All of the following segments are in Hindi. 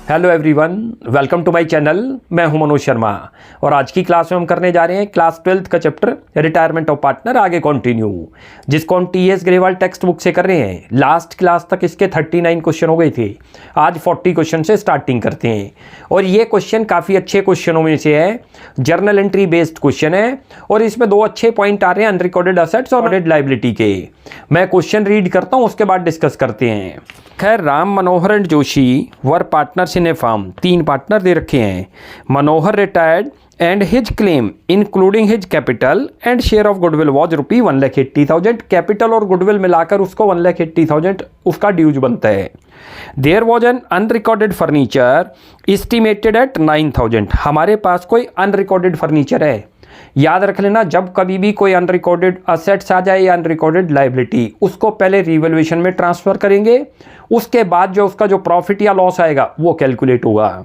Hello everyone, welcome to my channel. मैं हूं मनोज शर्मा और आज की क्लास में हम करने जा रहे हैं क्लास 12th का चैप्टर रिटायरमेंट ऑफ पार्टनर आगे कंटिन्यू, जिसको हम टीएस ग्रेवाल टेक्स्ट बुक से कर रहे हैं। लास्ट क्लास तक इसके 39 क्वेश्चन हो गए थे, आज 40 क्वेश्चन से स्टार्टिंग करते हैं। और ये क्वेश्चन काफ़ी अच्छे क्वेश्चनों में से है, जर्नल एंट्री बेस्ड क्वेश्चन है और इसमें दो अच्छे पॉइंट आ रहे हैं अनरिकॉर्डेड असेट्स और अनरिकॉर्डेड लायबिलिटी के। मैं क्वेश्चन रीड करता हूँ, उसके बाद डिस्कस करते हैं। खैर, Ram Manohar and Joshi were partners in a firm. 3 partner दे रखे हैं। Manohar retired and his claim including his capital and share of goodwill was rupee 1,80,000। Capital और गुडविल मिलाकर उसको 1,80,000 उसका ड्यूज बनता है। There was an unrecorded furniture estimated at 9,000। हमारे पास कोई अनरिकॉर्डेड फर्नीचर है। याद रख लेना, जब कभी भी कोई अनरिकॉर्डेड असेट्स आ जाए या अनरिकॉर्डेड लायबिलिटी, उसको पहले रिवैल्यूएशन में ट्रांसफर करेंगे, उसके बाद जो उसका जो प्रॉफिट या लॉस आएगा वो कैलकुलेट होगा।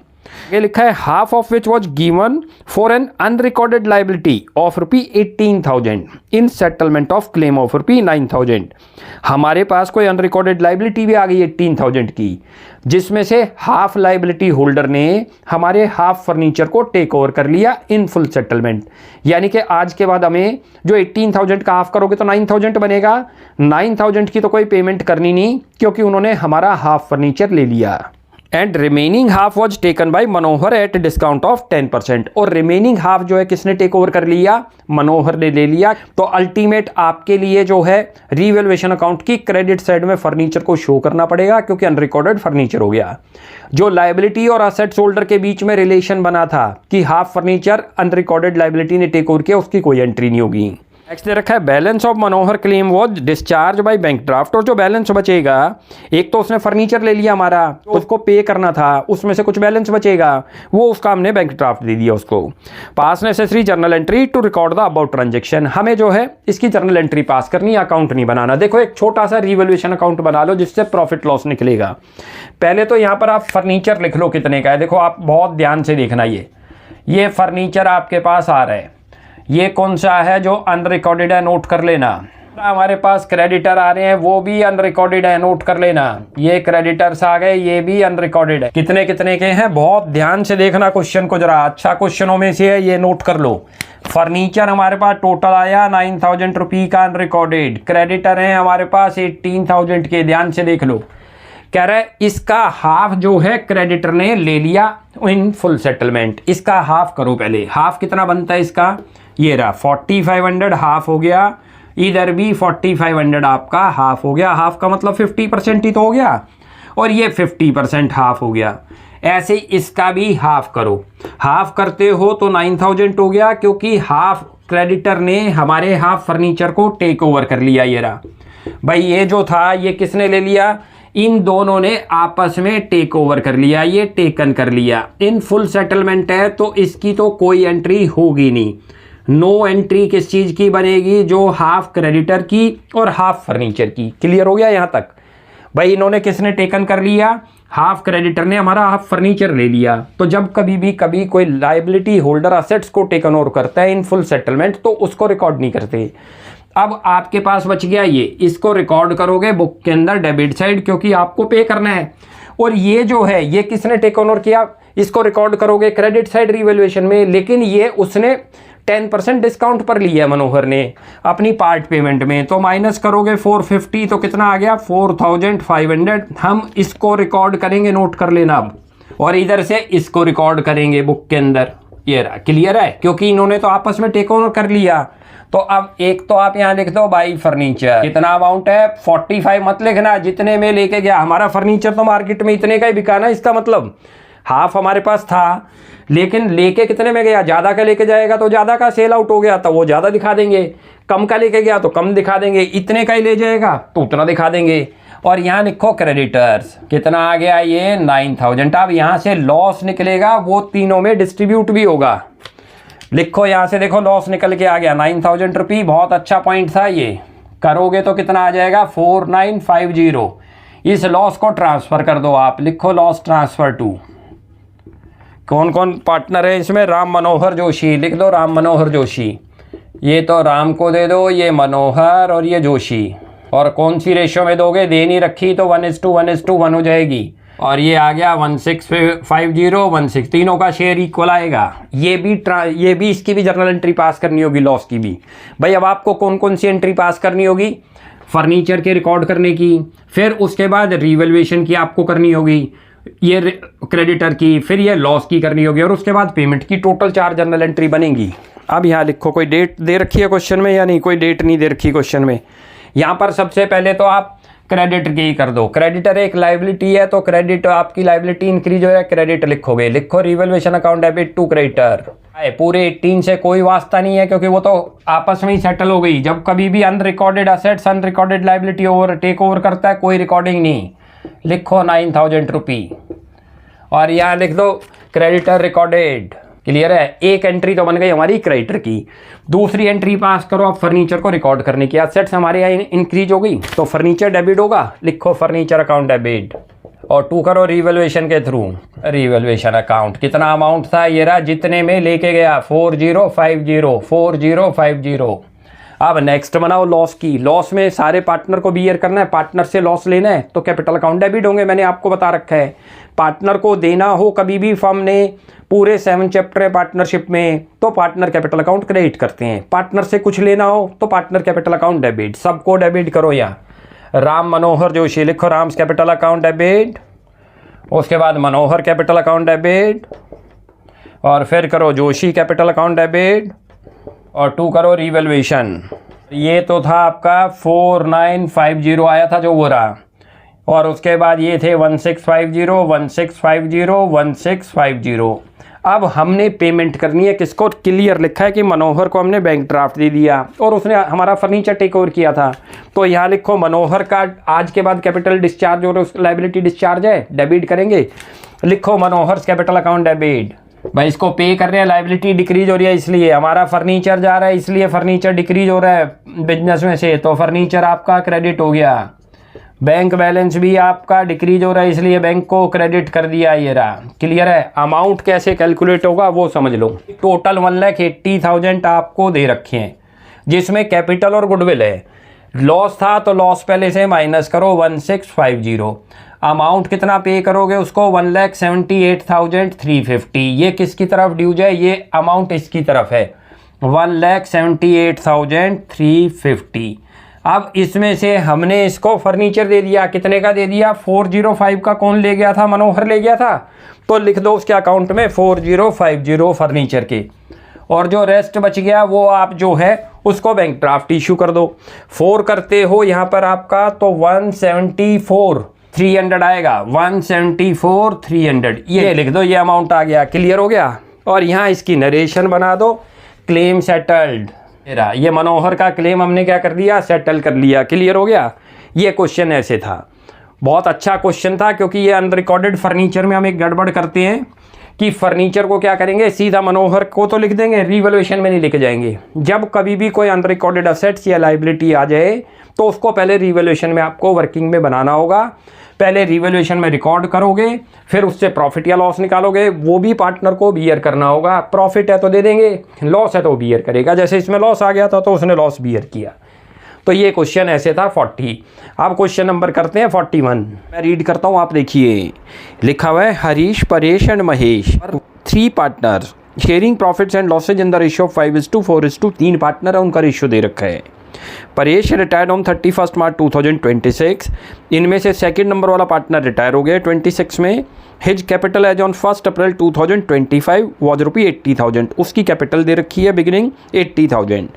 ये लिखा है half of which was given for an unrecorded liability of rupee 18,000 in settlement of claim of rupee 9,000। हमारे पास कोई अनरिकॉर्डेड लायबिलिटी भी आ गई 18,000 की, जिसमें से हाफ लायबिलिटी होल्डर ने हमारे हाफ फर्नीचर को टेक ओवर कर लिया इन फुल सेटलमेंट। यानी कि आज के बाद हमें जो 18,000 का हाफ करोगे तो 9,000 बनेगा। 9,000 की तो कोई पेमेंट करनी नहीं, क्योंकि उन्होंने हमारा हाफ फर्नीचर ले लिया। And remaining half was taken by Manohar at discount of 10%। और रिमेनिंग हाफ जो है किसने टेक ओवर कर लिया? मनोहर ने ले लिया। तो अल्टीमेट आपके लिए जो है रीवैल्यूएशन अकाउंट की क्रेडिट साइड में फर्नीचर को शो करना पड़ेगा, क्योंकि अनरिकॉर्डेड फर्नीचर हो गया। जो लायबिलिटी और असेट्स होल्डर के बीच में रिलेशन बना था कि हाफ फर्नीचर अनरिकॉर्डेड लायबिलिटी ने टेक ओवर किया, उसकी कोई एंट्री नहीं होगी। नेक्स्ट दे रखा है balance of Manohar claim was discharge by bank draft. और जो बैलेंस बचेगा, एक तो उसने फर्नीचर ले लिया हमारा, तो उसको पे करना था, उसमें से कुछ बैलेंस बचेगा, वो उसका हमने बैंक ड्राफ्ट दे दिया उसको। Pass necessary journal entry to record the about transaction. हमें जो है इसकी जर्नल एंट्री पास करनी है, अकाउंट नहीं बनाना। देखो, एक छोटा सा रिवैल्यूएशन अकाउंट बना लो जिससे प्रॉफिट लॉस निकलेगा। पहले तो यहाँ पर आप फर्नीचर लिख लो कितने का है। देखो, आप बहुत ध्यान से देखना, ये फर्नीचर आपके पास आ रहा है। ये कौन सा है जो अनरिकॉर्डेड है, नोट कर लेना। हमारे पास क्रेडिटर आ रहे हैं, वो भी अनरिकॉर्डेड है, नोट कर लेना। ये क्रेडिटर्स आ गए, ये भी अनरिकॉर्डेड है। कितने कितने के हैं, बहुत ध्यान से देखना क्वेश्चन को जरा। अच्छा क्वेश्चनों में से है, ये नोट कर लो। फर्नीचर हमारे पास टोटल आया 9,000 रुपी का अनरिकॉर्डेड। क्रेडिटर हैं हमारे पास 18,000 के, ध्यान से देख लो। कह रहा है इसका हाफ जो है क्रेडिटर ने ले लिया इन फुल सेटलमेंट। इसका हाफ करो पहले। हाफ कितना बनता है इसका? ये रहा 4,500 हाफ हो गया। इधर भी 4,500 आपका हाफ हो गया। हाफ का मतलब 50% ही तो हो गया, और ये 50% हाफ हो गया। ऐसे इसका भी हाफ करो। हाफ करते हो तो 9,000 हो गया, क्योंकि हाफ क्रेडिटर ने हमारे हाफ फर्नीचर को टेक ओवर कर लिया। ये रहा भाई, ये जो था ये किसने ले लिया? इन दोनों ने आपस में टेक ओवर कर लिया, ये टेकन कर लिया। इन फुल सेटलमेंट है तो इसकी तो कोई एंट्री होगी नहीं। नो एंट्री किस चीज की बनेगी? जो हाफ क्रेडिटर की और हाफ फर्नीचर की। क्लियर हो गया यहाँ तक? भाई, इन्होंने किसने टेकन कर लिया? हाफ क्रेडिटर ने हमारा हाफ फर्नीचर ले लिया। तो जब कभी कोई लायबिलिटी होल्डर असेट्स को टेकन ओवर करता है इन फुल सेटलमेंट, तो उसको रिकॉर्ड नहीं करते। अब आपके पास बच गया ये, इसको रिकॉर्ड करोगे बुक के अंदर डेबिट साइड, क्योंकि आपको पे करना है। और ये जो है ये किसने टेकन ओवर किया, इसको रिकॉर्ड करोगे क्रेडिट साइड रिवैल्यूएशन में। लेकिन ये उसने 10% डिस्काउंट पर लिया है मनोहर ने अपनी पार्ट पेमेंट में। तो माइनस करोगे 450, तो कितना आ गया? 4,500। हम इसको रिकॉर्ड करेंगे, नोट कर लेना अब। और इधर से इसको रिकॉर्ड करेंगे बुक के अंदर। ये रहा, क्लियर है? क्योंकि इन्होंने तो आपस में टेक ओवर कर लिया। तो अब एक तो आप यहाँ लिख दो बाई फर्नीचर। कितना अमाउंट है? 45 मत लिखना, जितने में लेके गया। हमारा फर्नीचर तो मार्केट में इतने का ही बिका ना। इसका मतलब हाफ हमारे पास था, लेकिन लेके कितने में गया? ज़्यादा का लेके जाएगा तो ज़्यादा का सेल आउट हो गया तो वो ज़्यादा दिखा देंगे। कम का लेके गया तो कम दिखा देंगे। इतने का ही ले जाएगा तो उतना दिखा देंगे। और यहाँ लिखो क्रेडिटर्स, कितना आ गया? ये 9,000। अब यहाँ से लॉस निकलेगा, वो तीनों में डिस्ट्रीब्यूट भी होगा। लिखो यहाँ से, देखो लॉस निकल के आ गया 9,000 रुपी। बहुत अच्छा पॉइंट था ये। करोगे तो कितना आ जाएगा? 4,950। इस लॉस को ट्रांसफ़र कर दो आप। लिखो लॉस ट्रांसफ़र टू। कौन कौन पार्टनर है इसमें? राम मनोहर जोशी। लिख दो राम मनोहर जोशी। ये तो राम को दे दो, ये मनोहर और ये जोशी। और कौन सी रेशियो में दोगे? दे नहीं रखी तो 1:1:1 हो जाएगी। और ये आ गया 1650 तीनों का शेयर इक्वल आएगा। ये भी इसकी भी जर्नल एंट्री पास करनी होगी लॉस की भी। भाई अब आपको कौन कौन सी एंट्री पास करनी होगी? फर्नीचर के रिकॉर्ड करने की, फिर उसके बाद रीवैल्यूएशन की आपको करनी होगी, ये क्रेडिटर की, फिर ये लॉस की करनी होगी, और उसके बाद पेमेंट की। टोटल 4 जर्नल एंट्री बनेंगी। अब यहाँ लिखो, कोई डेट दे रखी है क्वेश्चन में या नहीं? कोई डेट नहीं दे रखी क्वेश्चन में। यहाँ पर सबसे पहले तो आप क्रेडिटर की कर दो। क्रेडिटर एक लाइबिलिटी है, तो क्रेडिट आपकी लाइबिलिटी इंक्रीज हो रहा है, क्रेडिट लिखोगे। लिखो revaluation account debit to creditor. पूरे 18 से कोई वास्ता नहीं है, क्योंकि वो तो आपस में ही सेटल हो गई। जब कभी भी unrecorded assets unrecorded liability over take over करता है, कोई रिकॉर्डिंग नहीं। लिखो 9000 रुपी और यहाँ लिख दो क्रेडिटर रिकॉर्डेड। क्लियर है? एक एंट्री तो बन गई हमारी क्रेडिटर की। दूसरी एंट्री पास करो आप फर्नीचर को रिकॉर्ड करने की। एसेट्स हमारे यहाँ इंक्रीज हो गई, तो फर्नीचर डेबिट होगा। लिखो फर्नीचर अकाउंट डेबिट और 2 करो रिवैल्यूएशन के थ्रू। रिवैल्यूएशन अकाउंट कितना अमाउंट था? ये रहा, जितने में लेके गया 4050। अब नेक्स्ट बनाओ लॉस की। लॉस में सारे पार्टनर को बियर करना है, पार्टनर से लॉस लेना है, तो कैपिटल अकाउंट डेबिट होंगे। मैंने आपको बता रखा है, पार्टनर को देना हो कभी भी फर्म ने, पूरे 7 चैप्टर है पार्टनरशिप में, तो पार्टनर कैपिटल अकाउंट क्रेडिट करते हैं। पार्टनर से कुछ लेना हो तो पार्टनर कैपिटल अकाउंट डेबिट। सबको डेबिट करो। यहाँ राम मनोहर जोशी लिखो, राम्स कैपिटल अकाउंट डेबिट। उसके बाद मनोहर कैपिटल अकाउंट डेबिट, और फिर करो जोशी कैपिटल अकाउंट डेबिट, और 2 करो रिवैल्यूएशन। ये तो था आपका 4950 आया था जो वो रहा, और उसके बाद ये थे 1650। अब हमने पेमेंट करनी है किसको? क्लियर लिखा है कि मनोहर को हमने बैंक ड्राफ्ट दे दिया और उसने हमारा फर्नीचर टेक ओवर किया था। तो यहाँ लिखो मनोहर का आज के बाद कैपिटल डिस्चार्ज और लाइबिलिटी डिस्चार्ज है, डेबिट करेंगे। लिखो मनोहर कैपिटल अकाउंट डेबिट। भाई इसको पे कर रहे हैं, लाइबिलिटी डिक्रीज हो रही है, इसलिए हमारा फर्नीचर जा रहा है, इसलिए फर्नीचर डिक्रीज हो रहा है बिजनेस में से, तो फर्नीचर आपका क्रेडिट हो गया। बैंक बैलेंस भी आपका डिक्रीज हो रहा है, इसलिए बैंक को क्रेडिट कर दिया। ये रहा। क्लियर है? अमाउंट कैसे कैलकुलेट होगा वो समझ लो। टोटल 1,80,000 आपको दे रखे हैं, जिसमें कैपिटल और गुडविल है। लॉस था तो लॉस पहले से माइनस करो 1650। अमाउंट कितना पे करोगे उसको? 1,78,350। ये किसकी तरफ ड्यूज है? ये अमाउंट इसकी तरफ है, 1,78,350। अब इसमें से हमने इसको फर्नीचर दे दिया। कितने का दे दिया? 405 का। कौन ले गया था? मनोहर ले गया था। तो लिख दो उसके अकाउंट में 4050 फर्नीचर के, और जो रेस्ट बच गया वो आप जो है उसको बैंक ड्राफ्ट इशू कर दो। 4 करते हो यहाँ पर आपका, तो 174,300 आएगा। 174,300 ये लिख दो, ये अमाउंट आ गया। क्लियर हो गया? और यहाँ इसकी नरेशन बना दो, क्लेम सेटल्ड। ये मनोहर का क्लेम हमने क्या कर दिया? सेटल कर लिया। क्लियर हो गया? ये क्वेश्चन ऐसे था। बहुत अच्छा क्वेश्चन था, क्योंकि ये अनरिकॉर्डेड फर्नीचर में हम एक गड़बड़ करते हैं कि फर्नीचर को क्या करेंगे, सीधा मनोहर को तो लिख देंगे, रिवैल्यूएशन में नहीं लिखे जाएंगे। जब कभी भी कोई अनरिकॉर्डेड असेट्स या लाइबिलिटी आ जाए तो उसको पहले रिवैल्यूएशन में आपको वर्किंग में बनाना होगा। पहले रिवैल्यूएशन में रिकॉर्ड करोगे, फिर उससे प्रॉफिट या लॉस निकालोगे, वो भी पार्टनर को बियर करना होगा। प्रॉफिट है तो दे देंगे, लॉस है तो बियर करेगा। जैसे इसमें लॉस आ गया था तो उसने लॉस बियर किया। तो ये क्वेश्चन ऐसे था 40। अब क्वेश्चन नंबर करते हैं 41। मैं रीड करता हूँ, आप देखिए। लिखा हुआ है, Harish, Paresh and Mahesh 3 partners sharing profits and losses in the ratio of 5:4। 3 partner है, उनका रेशियो दे रखा है। Paresh retired on 31 March 2026। इनमें से सेकंड नंबर वाला पार्टनर रिटायर हो गया 26 में। His capital as on 1 April 2025 was ₹80,000। उसकी कैपिटल दे रखी है beginning 80,000।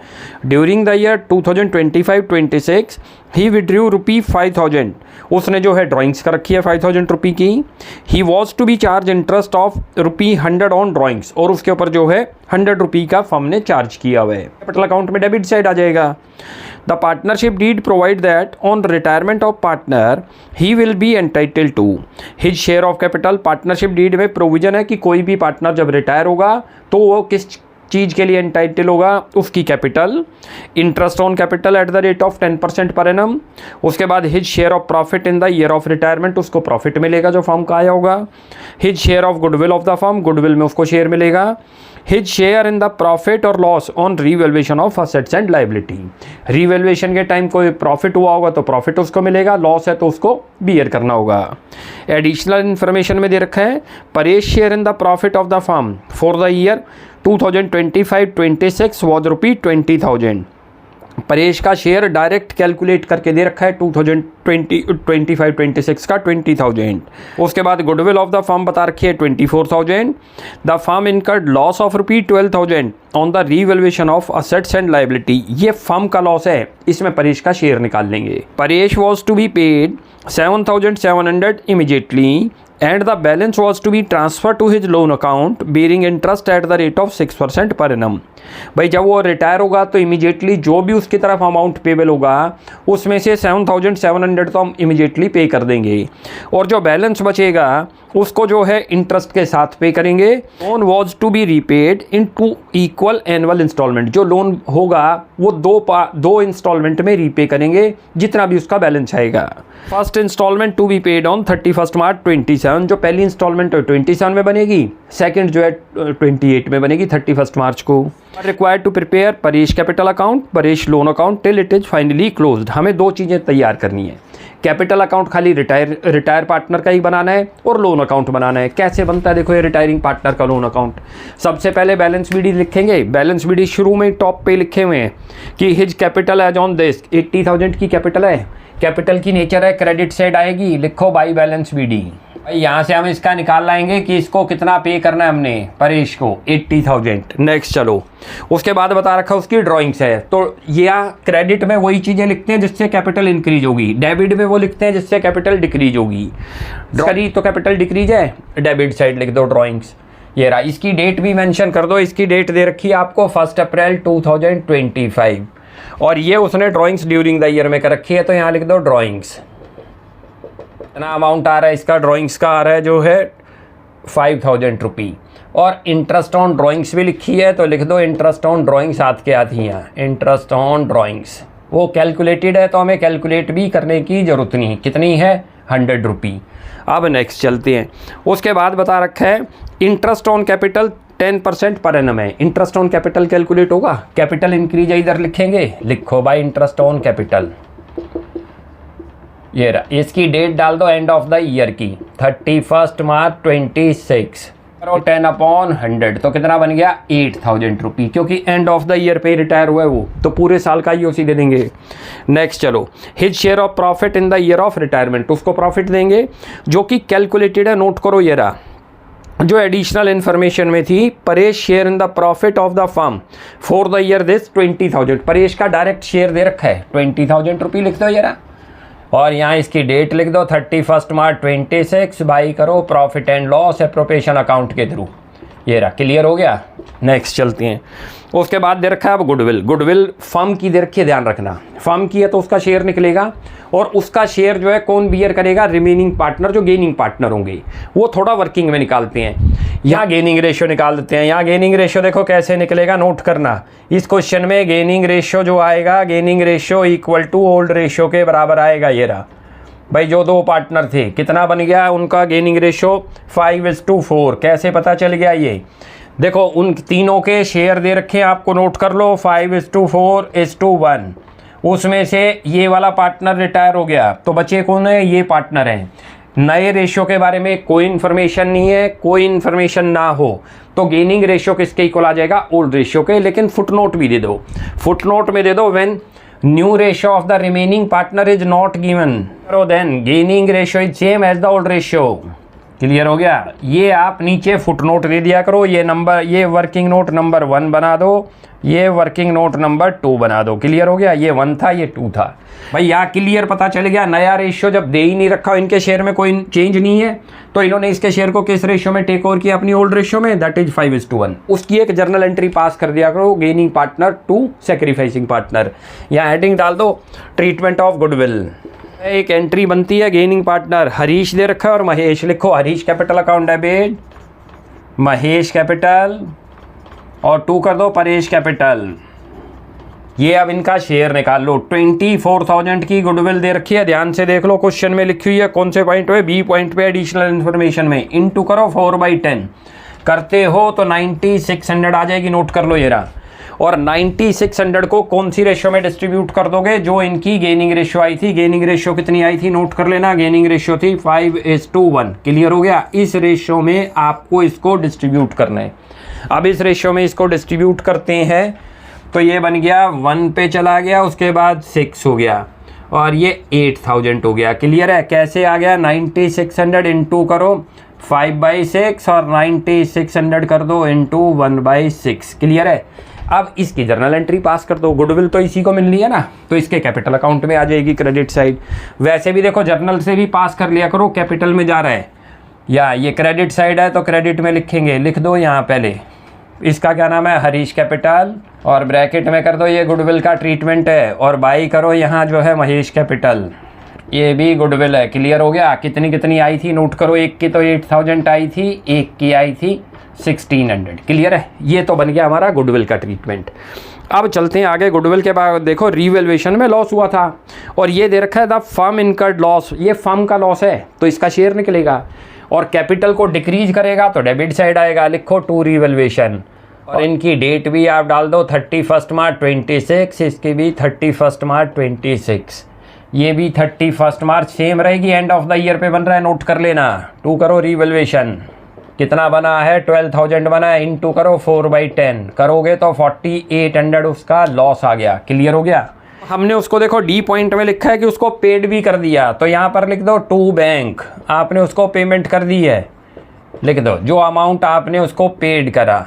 During the year 2025-26 he withdrew ₹5,000। उसने जो है ड्राइंग्स कर रखी है 5,000 रुपी की। He was to be charge interest of ₹100 on drawings, और उसके ऊपर जो है 100 रुपी का फर्म ने चार्ज किया हुआ है। कैपिटल अकाउंट में डेबिट साइड आ जाएगा। The partnership deed provide that on retirement of partner he will be entitle to his share of capital. Partnership deed में प्रोविजन है कि कोई भी पार्टनर जब रिटायर होगा तो वो किस चीज़ के लिए एंटाइटल होगा? उसकी capital. Interest on capital at the rate of 10% per annum. उसके बाद his share of profit in the year of retirement, उसको प्रॉफिट मिलेगा जो फर्म का आया होगा। His share of goodwill of the firm, goodwill में उसको शेयर मिलेगा। His share in the profit और loss on revaluation of assets and liability. Revaluation के टाइम कोई प्रॉफिट हुआ होगा तो प्रॉफिट उसको मिलेगा, लॉस है तो उसको बियर करना होगा। एडिशनल इन्फॉर्मेशन में दे रखा है Paresh share in the profit of the firm for the year 2025-26 was ₹20,000। Paresh का शेयर डायरेक्ट कैलकुलेट करके दे रखा है 2025-26 का 20,000। उसके बाद गुडविल ऑफ द फर्म बता रखी है 24,000। The firm incurred loss of ₹12,000 on the revaluation of assets and liability. ये फर्म का लॉस है, इसमें परेश का शेयर निकाल लेंगे। Paresh was to be paid 7,700 immediately and the balance was to be transferred to his loan account bearing interest at the rate of 6% per annum। भाई जब वो रिटायर होगा तो इमीडिएटली जो भी उसकी तरफ अमाउंट पेबल होगा उसमें से 7,700 तो हम इमीडिएटली पे कर देंगे और जो बैलेंस बचेगा उसको जो है इंटरेस्ट के साथ पे करेंगे। Loan was to be repaid in 2 equal annual installment. जो लोन होगा वो दो इंस्टॉलमेंट में रीपे करेंगे जितना भी उसका बैलेंस आएगा। First installment to be paid on 31 March 27। जो पहली इंस्टॉलमेंट 27 में बनेगी, सेकंड जो है 28 में बनेगी 31 मार्च को। Required to prepare Paresh capital account, Paresh loan account till it is finally closed. हमें 2 चीज़ें तैयार करनी है। कैपिटल अकाउंट खाली रिटायर पार्टनर का ही बनाना है और लोन अकाउंट बनाना है। कैसे बनता है देखो ये रिटायरिंग पार्टनर का लोन अकाउंट। सबसे पहले बैलेंस बीडी लिखेंगे। बैलेंस बीडी शुरू में टॉप पे लिखे हुए हैं कि his capital as on this 80,000 की कैपिटल है। कैपिटल की नेचर है क्रेडिट साइड आएगी, लिखो बाई बैलेंस बीडी। भाई यहाँ से हम इसका निकाल लाएंगे कि इसको कितना पे करना है हमने परेश को 80,000। नेक्स्ट चलो, उसके बाद बता रखा उसकी ड्राइंग्स है। तो या क्रेडिट में वही चीज़ें लिखते हैं जिससे कैपिटल इंक्रीज होगी, डेबिट में वो लिखते हैं जिससे कैपिटल डिक्रीज होगी। करी तो कैपिटल डिक्रीज है, डेबिट साइड लिख दो ड्राइंग्स। ये रहा, इसकी डेट भी मेंशन कर दो। इसकी डेट दे रखी है आपको 1 अप्रैल 2025 और ये उसने ड्राइंग्स ड्यूरिंग द ईयर में कर रखी है तो यहाँ लिख दो ड्राइंग्स। इतना अमाउंट आ रहा है इसका, ड्राइंग्स का आ रहा है जो है 5,000 रुपी और इंटरेस्ट ऑन ड्राइंग्स भी लिखी है तो लिख दो इंटरेस्ट ऑन ड्राइंग्स हाथ के आती हैं। इंटरेस्ट ऑन ड्राइंग्स वो कैलकुलेटेड है तो हमें कैलकुलेट भी करने की ज़रूरत नहीं। कितनी है 100 रुपी। अब नेक्स्ट चलते हैं। उसके बाद बता रखा है interest on capital 10% per annum है। इंटरेस्ट ऑन कैपिटल कैलकुलेट होगा, कैपिटल इंक्रीज इधर लिखेंगे, लिखो बाय इंटरेस्ट ऑन कैपिटल। ये रहा, इसकी डेट डाल दो एंड ऑफ द ईयर की 31 मार्च 26 और 10/100 तो कितना बन गया 8,000 रुपी, क्योंकि एंड ऑफ द ईयर पे रिटायर हुआ है वो तो पूरे साल का ही उसी दे देंगे। नेक्स्ट चलो, his share of profit in the year of retirement, उसको प्रॉफिट देंगे जो कि कैलकुलेटेड है। नोट करो ये रहा जो एडिशनल इन्फॉर्मेशन में थी, Paresh share in the profit of the firm for the year this 20,000। Paresh का डायरेक्ट शेयर दे रखा है 20,000 रुपी लिख दो ये रहा और यहाँ इसकी डेट लिख दो 31 मार्च 26 बाई करो profit and loss appropriation account के थ्रू। ये रहा, क्लियर हो गया। नेक्स्ट चलते हैं। उसके बाद दे रखा है अब गुडविल। गुडविल फर्म की दे रखी है, ध्यान रखना फर्म की है तो उसका शेयर निकलेगा और उसका शेयर जो है कौन बियर करेगा, रिमेनिंग पार्टनर जो गेनिंग पार्टनर होंगे वो थोड़ा वर्किंग में निकालते हैं। यहाँ गेनिंग रेशियो निकाल देते हैं। यहाँ गेनिंग रेशियो देखो कैसे निकलेगा, नोट करना। इस क्वेश्चन में गेनिंग रेशियो जो आएगा, gaining ratio equal to old ratio के बराबर आएगा। ये रहा भाई, जो 2 पार्टनर थे कितना बन गया उनका गेनिंग रेशियो 5:4। कैसे पता चल गया ये देखो, उन तीनों के शेयर दे रखे हैं आपको, नोट कर लो 5:4:1। उसमें से ये वाला पार्टनर रिटायर हो गया तो बचे कौन है, ये पार्टनर हैं। नए रेशियो के बारे में कोई इन्फॉर्मेशन नहीं है, कोई इन्फॉर्मेशन ना हो तो गेनिंग रेशियो किसके इक्वल आ जाएगा, ओल्ड रेशियो के। लेकिन फुटनोट भी दे दो, फुटनोट में दे दो when new ratio of the remaining partner is not given then gaining ratio is same as the old ratio. Clear हो गया। ये आप नीचे फुटनोट दे दिया करो। ये नंबर, ये वर्किंग नोट नंबर 1 बना दो, ये वर्किंग नोट नंबर 2 बना दो। क्लियर हो गया। ये 1 था, ये 2 था। भाई यहाँ क्लियर पता चल गया, नया रेशियो जब दे ही नहीं रखा, इनके शेयर में कोई चेंज नहीं है तो इन्होंने इसके शेयर को किस रेशियो में टेक ओवर किया, अपनी ओल्ड रेशियो में, दैट इज 5:1। उसकी एक जर्नल एंट्री पास कर दिया करो, gaining partner to sacrificing partner. यहाँ हेडिंग डाल दो ट्रीटमेंट ऑफ गुडविल। एक एंट्री बनती है गेनिंग पार्टनर, हरीश दे रखा है और महेश, लिखो Harish capital account debit, Mahesh capital और 2 कर दो परेश कैपिटल। ये अब इनका शेयर निकाल लो। 24,000 की गुडविल दे रखी है, ध्यान से देख लो क्वेश्चन में लिखी हुई है। कौन से पॉइंट पे, बी पॉइंट पे एडिशनल इन्फॉर्मेशन में। इनटू करो 4/10 करते हो तो 9600 आ जाएगी, नोट कर लो ये रहा। और 9600 को कौन सी रेशियो में डिस्ट्रीब्यूट कर दोगे? जो इनकी गेनिंग रेशियो आई थी। गेनिंग रेशियो कितनी आई थी? नोट कर लेना, गेनिंग रेशियो थी 5:1। क्लियर हो गया? इस रेशियो में आपको इसको डिस्ट्रीब्यूट करना है। अब इस रेशियो में इसको डिस्ट्रीब्यूट करते हैं तो ये बन गया 1 पे चला गया, उसके बाद 6 हो गया और ये 8000 हो गया। क्लियर है? कैसे आ गया? 9600 इंटू करो 5/6 और 9600 कर दो इंटू 1/6। क्लियर है? अब इसकी जर्नल एंट्री पास कर दो। गुडविल तो इसी को मिलनी है ना, तो इसके कैपिटल अकाउंट में आ जाएगी क्रेडिट साइड। वैसे भी देखो जर्नल से भी पास कर लिया करो, कैपिटल में जा रहा है या ये क्रेडिट साइड है तो क्रेडिट में लिखेंगे, लिख दो यहाँ पहले। इसका क्या नाम है? हरीश कैपिटल, और ब्रैकेट में कर दो ये गुडविल का ट्रीटमेंट है, और बाई करो यहाँ जो है महेश कैपिटल, ये भी गुडविल है। क्लियर हो गया? कितनी कितनी आई थी नोट करो। एक की तो 8000 आई थी, एक की आई थी 1600। क्लियर है? ये तो बन गया हमारा गुडविल का ट्रीटमेंट। अब चलते हैं आगे। गुडविल के बाद देखो रीवैल्यूएशन में लॉस हुआ था और ये दे रखा है द फर्म इनकर्ड लॉस। ये फर्म का लॉस है तो इसका शेयर निकलेगा, और कैपिटल को डिक्रीज करेगा तो डेबिट साइड आएगा। लिखो टू रीवैल्यूएशन, और इनकी डेट भी आप डाल दो 31 मार्च 26, इसकी भी 31 मार्च 26, ये भी 31 मार्च सेम रहेगी, एंड ऑफ द ईयर पे बन रहा है, नोट कर लेना। टू करो रीवैल्यूएशन, कितना बना है? 12000 बना है, इंटू करो 4/10 करोगे तो 4800 उसका लॉस आ गया। क्लियर हो गया? हमने उसको देखो डी पॉइंट में लिखा है कि उसको पेड भी कर दिया, तो यहाँ पर लिख दो टू बैंक, आपने उसको पेमेंट कर दी है। लिख दो जो अमाउंट आपने उसको पेड करा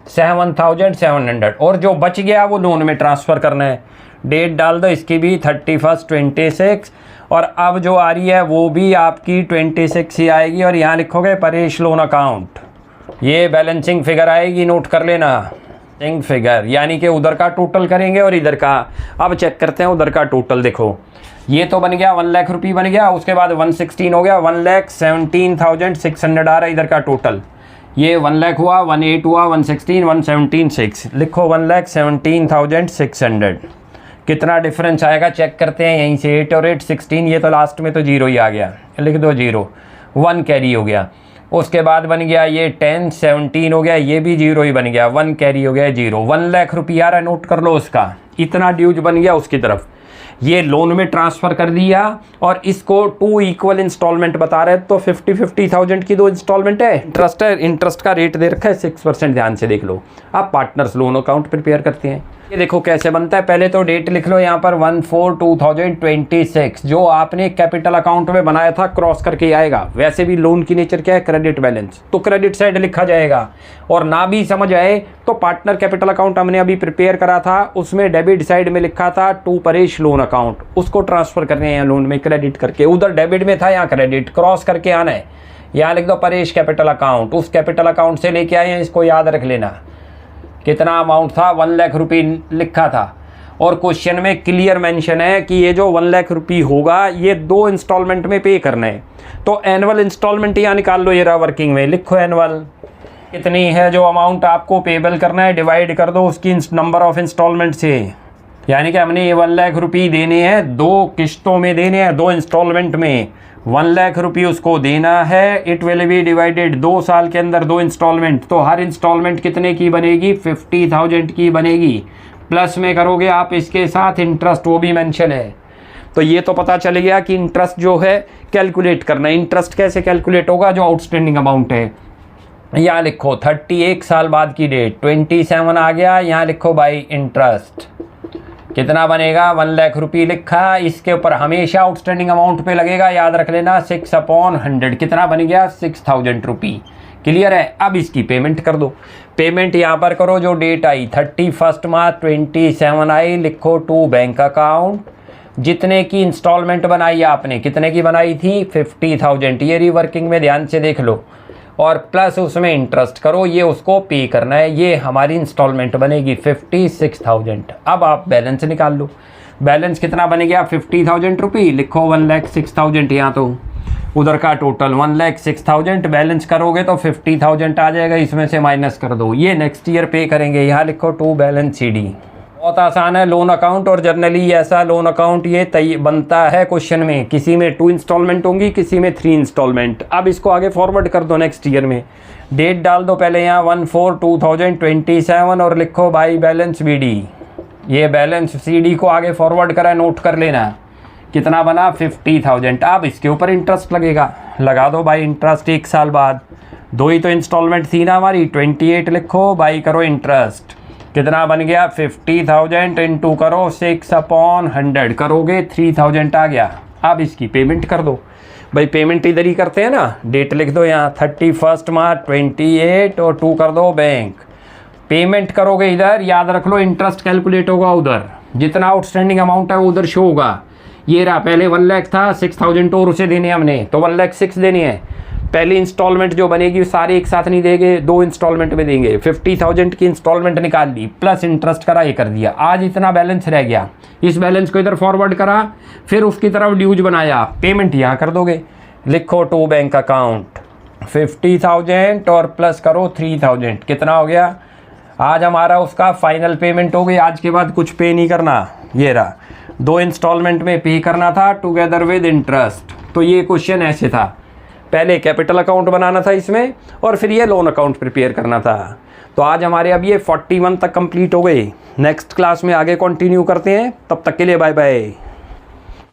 7700, और जो बच गया वो लोन में ट्रांसफ़र करना है। डेट डाल दो इसकी भी 31 26, और अब जो आ रही है वो भी आपकी 26 ही आएगी, और यहाँ लिखोगे परेश लोन अकाउंट, ये बैलेंसिंग फिगर आएगी, नोट कर लेना। फिगर यानी कि उधर का टोटल करेंगे और इधर का। अब चेक करते हैं उधर का टोटल। देखो ये तो बन गया 1 लाख रुपये बन गया, उसके बाद 116 हो गया, 1,17,600 आ रहा है इधर का टोटल। ये 1 लाख हुआ, 18 हुआ, 116, 117,600। लिखो 1,17,600। कितना डिफरेंस आएगा चेक करते हैं यहीं से। 8 और 8 16, ये तो लास्ट में तो जीरो ही आ गया, लिख दो जीरो। 1 कैरी हो गया, उसके बाद बन गया ये 10 17 हो गया, ये भी जीरो ही बन गया, 1 कैरी हो गया जीरो। 1 लाख रुपये आ रहा है, नोट कर लो उसका। इतना ड्यूज बन गया उसकी तरफ, ये लोन में ट्रांसफ़र कर दिया, और इसको 2 इक्वल इंस्टॉलमेंट बता रहे हैं, तो 50,000 की 2 इंस्टॉलमेंट है। इंटरेस्ट है, इंटरेस्ट का रेट दे रखा है 6%, ध्यान से देख लो। आप पार्टनर्स लोन अकाउंट प्रिपेयर करते हैं। ये देखो कैसे बनता है। पहले तो डेट लिख लो यहाँ पर 1/4/2026, जो आपने कैपिटल अकाउंट में बनाया था क्रॉस करके आएगा। वैसे भी लोन की नेचर क्या है? क्रेडिट बैलेंस, तो क्रेडिट साइड लिखा जाएगा। और ना भी समझ आए तो पार्टनर कैपिटल अकाउंट हमने अभी प्रिपेयर करा था, उसमें डेबिट साइड में लिखा था टू परेश लोन अकाउंट, उसको ट्रांसफर करने हैं लोन में क्रेडिट करके। उधर डेबिट में था, यहाँ क्रेडिट, क्रॉस करके आना है। यहाँ लिख दो परेश कैपिटल अकाउंट, उस कैपिटल अकाउंट से लेके आए हैं, इसको याद रख लेना। कितना अमाउंट था? 1 लाख रुपये लिखा था, और क्वेश्चन में क्लियर मेंशन है कि ये जो 1 लाख रुपये होगा ये 2 इंस्टॉलमेंट में पे करना है। तो एनुअल इंस्टॉलमेंट यहाँ निकाल लो, ये रहा वर्किंग में, लिखो एनुअल कितनी है जो अमाउंट आपको पेबल करना है, डिवाइड कर दो उसकी नंबर ऑफ इंस्टॉलमेंट से। यानी कि हमने ये 1 लाख रुपये देने हैं, 2 किस्तों में देने हैं, 2 इंस्टॉलमेंट में 1 लाख रुपये उसको देना है। इट विल बी डिवाइडेड 2 साल के अंदर 2 इंस्टॉलमेंट, तो हर इंस्टॉलमेंट कितने की बनेगी? 50,000 की बनेगी। प्लस में करोगे आप इसके साथ इंटरेस्ट, वो भी मेंशन है। तो ये तो पता चल गया कि इंटरेस्ट जो है कैलकुलेट करना है। इंटरेस्ट कैसे कैलकुलेट होगा? जो आउटस्टैंडिंग अमाउंट है, यहाँ लिखो 31 साल बाद की डेट 27 आ गया, यहाँ लिखो बाई इंटरेस्ट कितना बनेगा? 1 लाख रुपये लिखा, इसके ऊपर हमेशा आउटस्टैंडिंग अमाउंट पे लगेगा, याद रख लेना 6/100। कितना बन गया? 6,000 रुपये। क्लियर है? अब इसकी पेमेंट कर दो। पेमेंट यहाँ पर करो, जो डेट आई 31 मार्च 27 आई, लिखो टू बैंक अकाउंट। जितने की इंस्टॉलमेंट बनाई आपने, कितने की बनाई थी? 50,000। ये रिवर्किंग में ध्यान से देख लो, और प्लस उसमें इंटरेस्ट करो, ये उसको पे करना है। ये हमारी इंस्टॉलमेंट बनेगी 56,000। अब आप बैलेंस निकाल लो। बैलेंस कितना बन गया? 50,000 रुपये। लिखो 1,06,000, यहाँ तो उधर का टोटल 1,06,000। बैलेंस करोगे तो 50,000 आ जाएगा, इसमें से माइनस कर दो, ये नेक्स्ट ईयर पे करेंगे। यहाँ लिखो टू बैलेंस CD। बहुत आसान है लोन अकाउंट, और जनरली ऐसा लोन अकाउंट ये बनता है क्वेश्चन में, किसी में 2 इंस्टॉलमेंट होंगी, किसी में 3 इंस्टॉलमेंट। अब इसको आगे फॉरवर्ड कर दो नेक्स्ट ईयर में, डेट डाल दो पहले यहाँ 1/4/2027 और लिखो बाई बैलेंस BD। ये बैलेंस CD को आगे फॉरवर्ड करा, नोट कर लेना कितना बना 50,000। अब इसके ऊपर इंटरेस्ट लगेगा, लगा दो भाई इंटरेस्ट 1 साल बाद। 2 ही तो इंस्टॉलमेंट थी ना हमारी, 28 लिखो, बाई करो इंटरेस्ट, कितना बन गया 50,000 इंटू करो 6/100 करोगे 3,000 आ गया। अब इसकी पेमेंट कर दो भाई, पेमेंट इधर ही करते हैं ना, डेट लिख दो यहाँ 31 मार्च 28 और 2 कर दो बैंक। पेमेंट करोगे इधर, याद रख लो इंटरेस्ट कैलकुलेट होगा उधर, जितना आउटस्टैंडिंग अमाउंट है वो उधर शो होगा। ये रहा, पहले 1 लाख था, 6,000 और उसे देने हमने, तो 1,06,000 देनी है। पहली इंस्टॉलमेंट जो बनेगी वो सारे एक साथ नहीं देंगे, 2 इंस्टॉलमेंट में देंगे। 50,000 की इंस्टॉलमेंट निकाल ली, प्लस इंटरेस्ट करा, ये कर दिया। आज इतना बैलेंस रह गया, इस बैलेंस को इधर फॉरवर्ड करा, फिर उसकी तरफ ड्यूज बनाया, पेमेंट यहाँ कर दोगे। लिखो टू बैंक अकाउंट 50,000 और प्लस करो 3,000, कितना हो गया। आज हमारा उसका फाइनल पेमेंट हो गई, आज के बाद कुछ पे नहीं करना। ये रहा, 2 इंस्टॉलमेंट में पे करना था टुगेदर विद इंटरेस्ट। तो ये क्वेश्चन ऐसे था, पहले कैपिटल अकाउंट बनाना था इसमें और फिर ये लोन अकाउंट प्रिपेयर करना था। तो आज हमारे अब ये 41 तक कंप्लीट हो गए। नेक्स्ट क्लास में आगे कंटिन्यू करते हैं, तब तक के लिए बाय बाय।